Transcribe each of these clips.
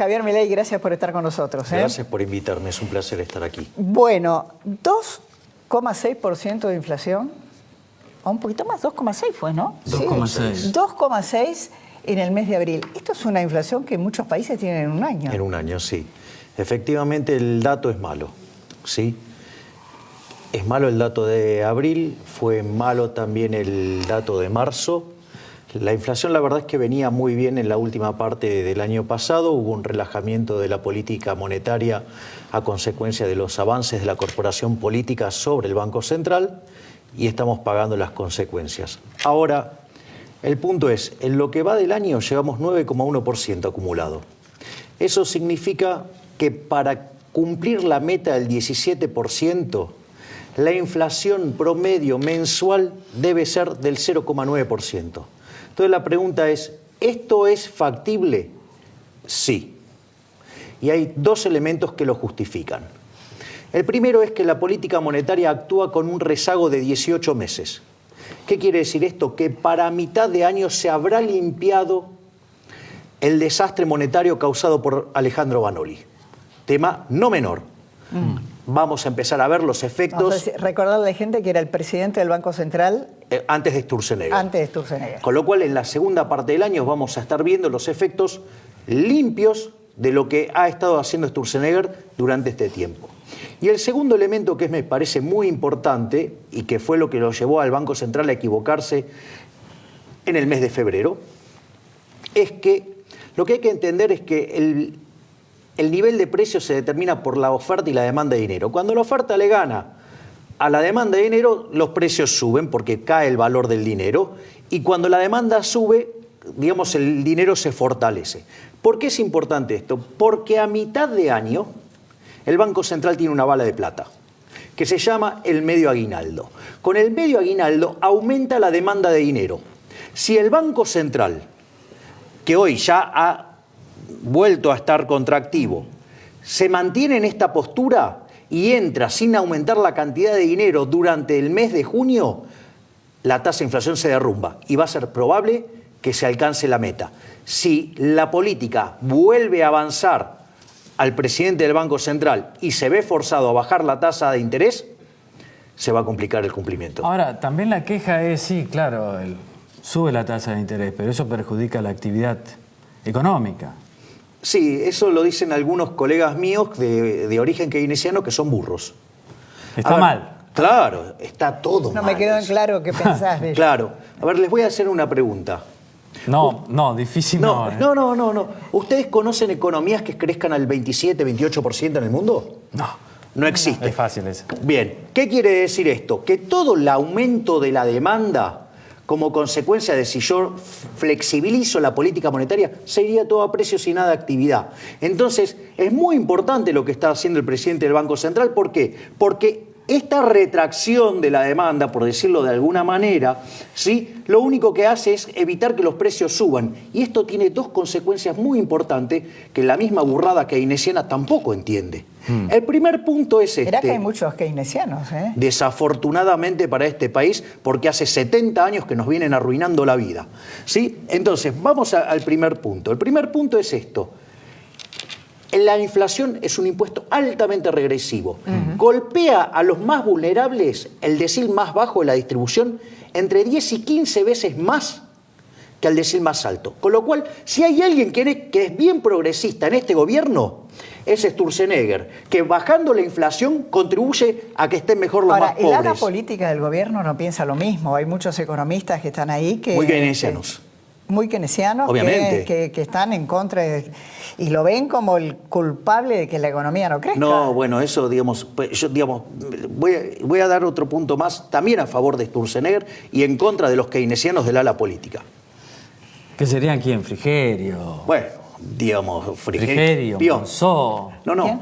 Javier Milei, gracias por estar con nosotros. Gracias por invitarme, es un placer estar aquí. Bueno, 2,6% de inflación, o un poquito más, 2,6 fue, ¿no? 2,6. Sí. 2,6 en el mes de abril. Esto es una inflación que muchos países tienen en un año. En un año, sí. Efectivamente, el dato es malo, ¿sí? Es malo el dato de abril, fue malo también el dato de marzo. La inflación, la verdad es que venía muy bien en la última parte del año pasado. Hubo un relajamiento de la política monetaria a consecuencia de los avances de la corporación política sobre el Banco Central y estamos pagando las consecuencias. Ahora, el punto es, en lo que va del año llevamos 9,1% acumulado. Eso significa que para cumplir la meta del 17%, la inflación promedio mensual debe ser del 0,9%. Entonces la pregunta es, ¿esto es factible? Sí. Y hay dos elementos que lo justifican. El primero es que la política monetaria actúa con un rezago de 18 meses. ¿Qué quiere decir esto? Que para mitad de año se habrá limpiado el desastre monetario causado por Alejandro Vanoli. Tema no menor. Vamos a empezar a ver los efectos. Recordarle a la gente que era el presidente del Banco Central. Antes de Sturzenegger. Antes de Sturzenegger. Con lo cual, en la segunda parte del año vamos a estar viendo los efectos limpios de lo que ha estado haciendo Sturzenegger durante este tiempo. Y el segundo elemento que me parece muy importante y que fue lo que lo llevó al Banco Central a equivocarse en el mes de febrero, es que lo que hay que entender es que el nivel de precios se determina por la oferta y la demanda de dinero. Cuando la oferta le gana a la demanda de dinero, los precios suben porque cae el valor del dinero, y cuando la demanda sube, digamos, el dinero se fortalece. ¿Por qué es importante esto? Porque a mitad de año el Banco Central tiene una bala de plata que se llama el medio aguinaldo. Con el medio aguinaldo aumenta la demanda de dinero. Si el Banco Central, que hoy ya ha vuelto a estar contractivo, se mantiene en esta postura y entra sin aumentar la cantidad de dinero durante el mes de junio, la tasa de inflación se derrumba y va a ser probable que se alcance la meta. Si la política vuelve a avanzar al presidente del Banco Central y se ve forzado a bajar la tasa de interés, se va a complicar el cumplimiento. Ahora, también la queja es, sí, claro, sube la tasa de interés, pero eso perjudica la actividad económica. Sí, eso lo dicen algunos colegas míos de origen keynesiano que son burros. Está mal. Claro, está todo mal. No me quedó en claro qué pensás de eso. Claro. A ver, les voy a hacer una pregunta. No, difícil no. No. ¿Ustedes conocen economías que crezcan al 27, 28% en el mundo? No existe. Es fácil eso. Bien, ¿qué quiere decir esto? Que todo el aumento de la demanda como consecuencia de si yo flexibilizo la política monetaria, se iría todo a precios y nada a actividad. Entonces, es muy importante lo que está haciendo el presidente del Banco Central. ¿Por qué? Porque esta retracción de la demanda, por decirlo de alguna manera, ¿sí?, lo único que hace es evitar que los precios suban. Y esto tiene dos consecuencias muy importantes que la misma burrada keynesiana tampoco entiende. El primer punto es Verá que hay muchos keynesianos, ¿eh? Desafortunadamente para este país, porque hace 70 años que nos vienen arruinando la vida, ¿sí? Entonces, vamos al primer punto. El primer punto es esto. La inflación es un impuesto altamente regresivo. Golpea a los más vulnerables, el decil más bajo de la distribución, entre 10 y 15 veces más que al decil más alto. Con lo cual, si hay alguien que es bien progresista en este gobierno, es Sturzenegger, que bajando la inflación contribuye a que estén mejor los más pobres. El ala política del gobierno no piensa lo mismo. Hay muchos economistas que están ahí que... Muy keynesianos. Muy keynesianos, obviamente, que están en contra y lo ven como el culpable de que la economía no crezca. No, bueno, eso, digamos, voy a dar otro punto más, también a favor de Sturzenegger y en contra de los keynesianos del ala política. ¿Qué serían quién? Frigerio. Bueno, digamos, Frigerio, Monzó. No. ¿Quién?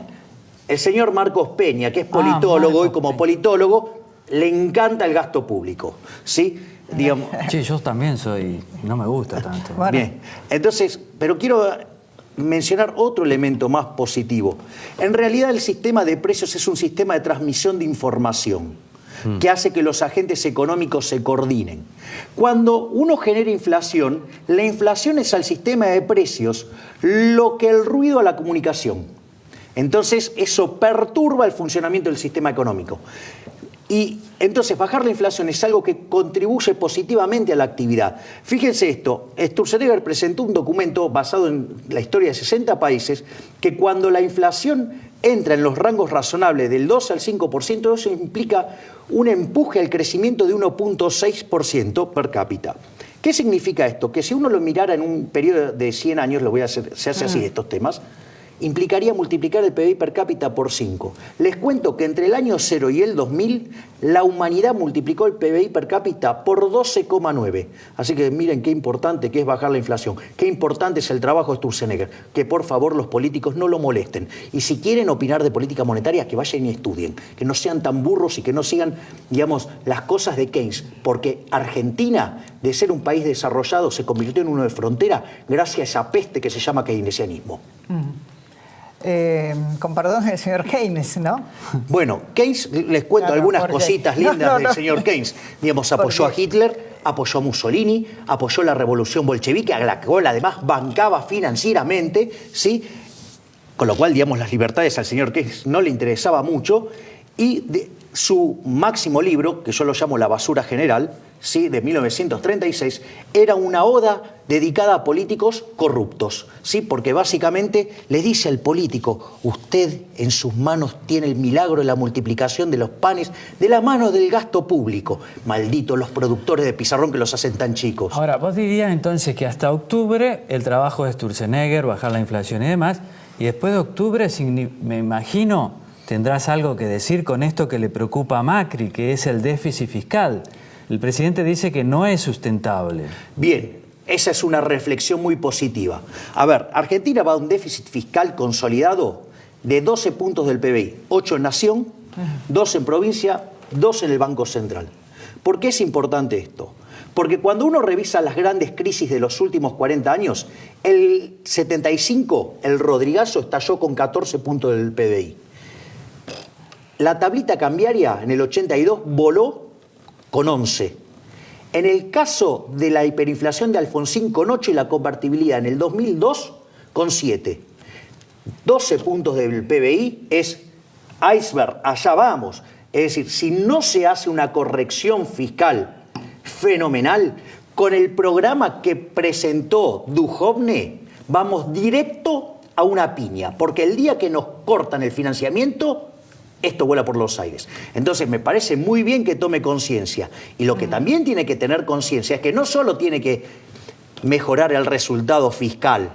El señor Marcos Peña, que es politólogo, y como Peña. politólogo le encanta el gasto público, ¿sí? Digamos. Sí, yo también no me gusta tanto. Bueno. Bien, entonces, pero quiero mencionar otro elemento más positivo. En realidad el sistema de precios es un sistema de transmisión de información. que hace que los agentes económicos se coordinen. Cuando uno genera inflación, la inflación es al sistema de precios lo que el ruido a la comunicación. Entonces, eso perturba el funcionamiento del sistema económico. Y entonces bajar la inflación es algo que contribuye positivamente a la actividad. Fíjense esto, Sturzenegger presentó un documento basado en la historia de 60 países que cuando la inflación entra en los rangos razonables del 2 al 5%, eso implica un empuje al crecimiento de 1.6% per cápita. ¿Qué significa esto? Que si uno lo mirara en un periodo de 100 años, se hace así estos temas, implicaría multiplicar el PBI per cápita por 5. Les cuento que entre el año 0 y el 2000, la humanidad multiplicó el PBI per cápita por 12,9. Así que miren qué importante que es bajar la inflación, qué importante es el trabajo de Sturzenegger, que por favor los políticos no lo molesten. Y si quieren opinar de política monetaria, que vayan y estudien, que no sean tan burros y que no sigan, digamos, las cosas de Keynes, porque Argentina, de ser un país desarrollado, se convirtió en uno de frontera gracias a esa peste que se llama keynesianismo. Con perdón del señor Keynes, ¿no? Bueno, Keynes, les cuento algunas cositas lindas del señor Keynes. Digamos, apoyó a Hitler, apoyó a Mussolini, apoyó la revolución bolchevique, a la cual además bancaba financieramente, ¿sí? Con lo cual, digamos, las libertades al señor Keynes no le interesaba mucho. Y su máximo libro, que yo lo llamo La basura general, ¿sí?, de 1936, era una oda dedicada a políticos corruptos, ¿sí?, porque básicamente le dice al político: usted en sus manos tiene el milagro de la multiplicación de los panes de la mano del gasto público. Malditos los productores de pizarrón que los hacen tan chicos. Ahora, vos dirías entonces que hasta octubre el trabajo de Sturzenegger, bajar la inflación y demás, y después de octubre, me imagino, tendrás algo que decir con esto que le preocupa a Macri, que es el déficit fiscal. El presidente dice que no es sustentable. Bien, esa es una reflexión muy positiva. A ver, Argentina va a un déficit fiscal consolidado de 12 puntos del PBI, 8 en Nación, 2 en provincia, 2 en el Banco Central. ¿Por qué es importante esto? Porque cuando uno revisa las grandes crisis de los últimos 40 años, el 75, el Rodrigazo estalló con 14 puntos del PBI. La tablita cambiaria en el 82 voló con 11. En el caso de la hiperinflación de Alfonsín, con 8, y la convertibilidad en el 2002 con 7. 12 puntos del PBI es iceberg, allá vamos. Es decir, si no se hace una corrección fiscal fenomenal, con el programa que presentó Duhovne, vamos directo a una piña, porque el día que nos cortan el financiamiento, esto vuela por los aires. Entonces me parece muy bien que tome conciencia. Y lo que también tiene que tener conciencia es que no solo tiene que mejorar el resultado fiscal,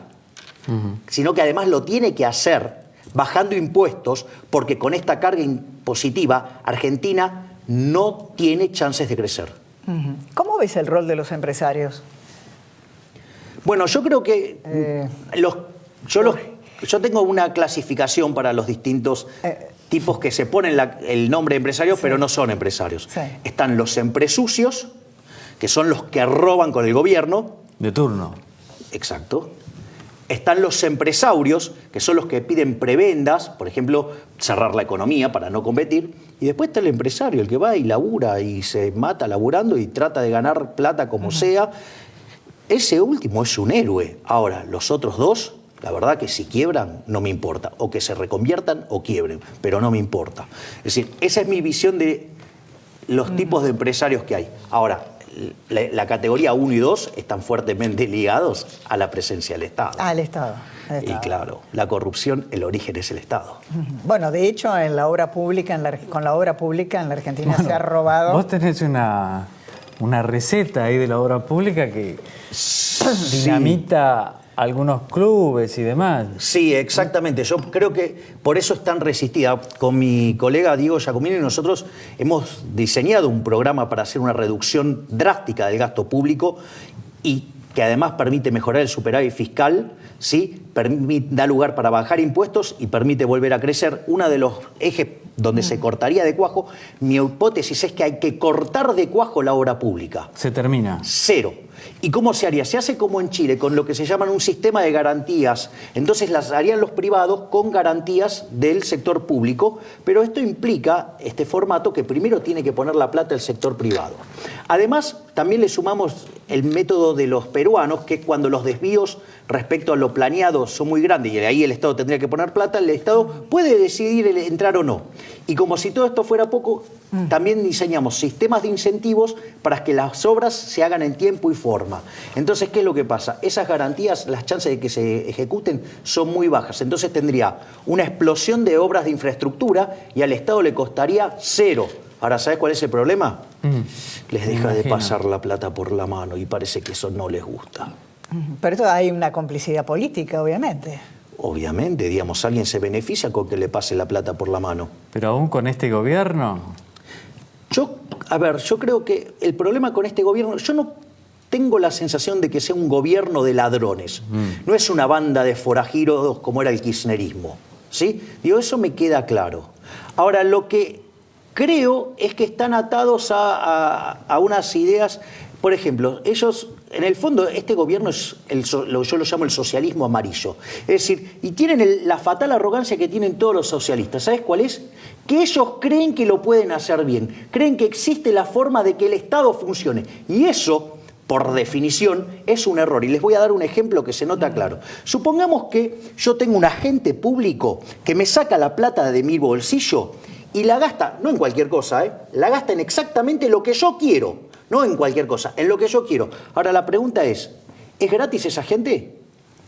sino que además lo tiene que hacer bajando impuestos, porque con esta carga impositiva Argentina no tiene chances de crecer. ¿Cómo ves el rol de los empresarios? Bueno, yo creo que yo tengo una clasificación para los distintos tipos que se ponen el nombre de empresarios, pero no son empresarios. Sí. Están los empresucios, que son los que roban con el gobierno. De turno. Exacto. Están los empresaurios, que son los que piden prebendas, por ejemplo, cerrar la economía para no competir. Y después está el empresario, el que va y labura y se mata laburando y trata de ganar plata como sea. Ese último es un héroe. Ahora, los otros dos, la verdad que si quiebran, no me importa. O que se reconviertan o quiebren, pero no me importa. Es decir, esa es mi visión de los tipos de empresarios que hay. Ahora, la categoría 1 y 2 están fuertemente ligados a la presencia del Estado. Al Estado. Y claro, la corrupción, el origen es el Estado. Bueno, de hecho, en la obra pública, con la obra pública en la Argentina se ha robado. Vos tenés una receta ahí de la obra pública que dinamita algunos clubes y demás. Sí, exactamente. Yo creo que por eso es tan resistida. Con mi colega Diego Giacomini nosotros hemos diseñado un programa para hacer una reducción drástica del gasto público y que además permite mejorar el superávit fiscal, ¿sí? Da lugar para bajar impuestos y permite volver a crecer. Uno de los ejes donde se cortaría de cuajo, mi hipótesis es que hay que cortar de cuajo la obra pública. Se termina. Cero. ¿Y cómo se haría? Se hace como en Chile, con lo que se llaman un sistema de garantías. Entonces las harían los privados con garantías del sector público, pero esto implica, este formato, que primero tiene que poner la plata el sector privado. Además, también le sumamos el método de los peruanos, que cuando los desvíos respecto a lo planeado son muy grandes y ahí el Estado tendría que poner plata, el Estado puede decidir entrar o no. Y como si todo esto fuera poco, también diseñamos sistemas de incentivos para que las obras se hagan en tiempo y forma. Entonces, ¿qué es lo que pasa? Esas garantías, las chances de que se ejecuten son muy bajas. Entonces tendría una explosión de obras de infraestructura y al Estado le costaría cero. Ahora, ¿sabes cuál es el problema? Les deja de pasar la plata por la mano y parece que eso no les gusta. Pero esto hay una complicidad política, obviamente. Obviamente, digamos, alguien se beneficia con que le pase la plata por la mano. Pero aún con este gobierno... Yo creo que el problema con este gobierno, yo no tengo la sensación de que sea un gobierno de ladrones. No es una banda de forajidos como era el kirchnerismo, ¿sí? Digo, eso me queda claro. Ahora, lo que creo es que están atados a unas ideas. Por ejemplo, ellos, en el fondo, este gobierno es, yo lo llamo el socialismo amarillo. Es decir, y tienen la fatal arrogancia que tienen todos los socialistas. ¿Sabes cuál es? Que ellos creen que lo pueden hacer bien. Creen que existe la forma de que el Estado funcione. Y eso, por definición, es un error. Y les voy a dar un ejemplo que se nota claro. Supongamos que yo tengo un agente público que me saca la plata de mi bolsillo y la gasta, no en cualquier cosa, la gasta en exactamente lo que yo quiero. No en cualquier cosa, en lo que yo quiero. Ahora la pregunta ¿es gratis esa gente?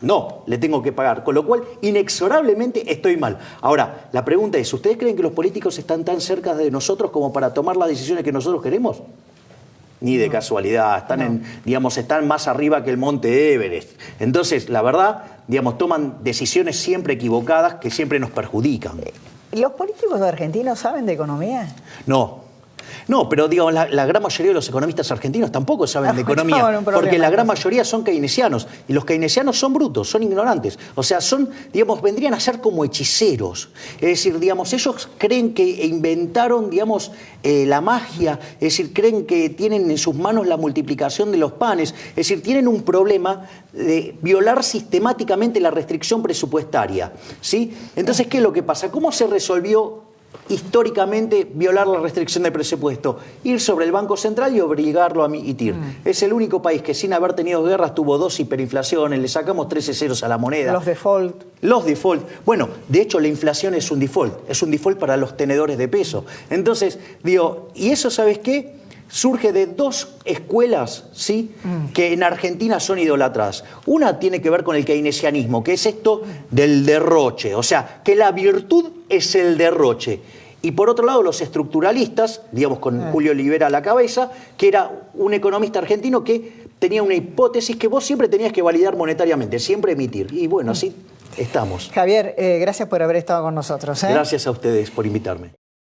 No, le tengo que pagar, con lo cual inexorablemente estoy mal. Ahora, la pregunta es, ¿ustedes creen que los políticos están tan cerca de nosotros como para tomar las decisiones que nosotros queremos? Ni de casualidad, están más arriba que el monte Everest. Entonces, la verdad, toman decisiones siempre equivocadas que siempre nos perjudican. ¿Los políticos argentinos saben de economía? No, pero digamos, la gran mayoría de los economistas argentinos tampoco saben de economía, porque la gran mayoría son keynesianos, y los keynesianos son brutos, son ignorantes. O sea, vendrían a ser como hechiceros. Es decir, ellos creen que inventaron, la magia, es decir, creen que tienen en sus manos la multiplicación de los panes, es decir, tienen un problema de violar sistemáticamente la restricción presupuestaria, ¿sí? Entonces, ¿qué es lo que pasa? ¿Cómo se resolvió históricamente violar la restricción de presupuesto? Ir sobre el Banco Central y obligarlo a emitir. Es el único país que sin haber tenido guerras tuvo 2 hiperinflaciones, le sacamos 13 ceros a la moneda. Los default. Bueno, de hecho la inflación es un default para los tenedores de peso. Entonces, ¿y eso sabes qué? Surge de 2 escuelas, ¿sí? Que en Argentina son idolatradas. Una tiene que ver con el keynesianismo, que es esto del derroche, o sea, que la virtud es el derroche. Y por otro lado, los estructuralistas, con Julio Olivera a la cabeza, que era un economista argentino que tenía una hipótesis que vos siempre tenías que validar monetariamente, siempre emitir. Y bueno, así estamos. Javier, gracias por haber estado con nosotros. Gracias a ustedes por invitarme.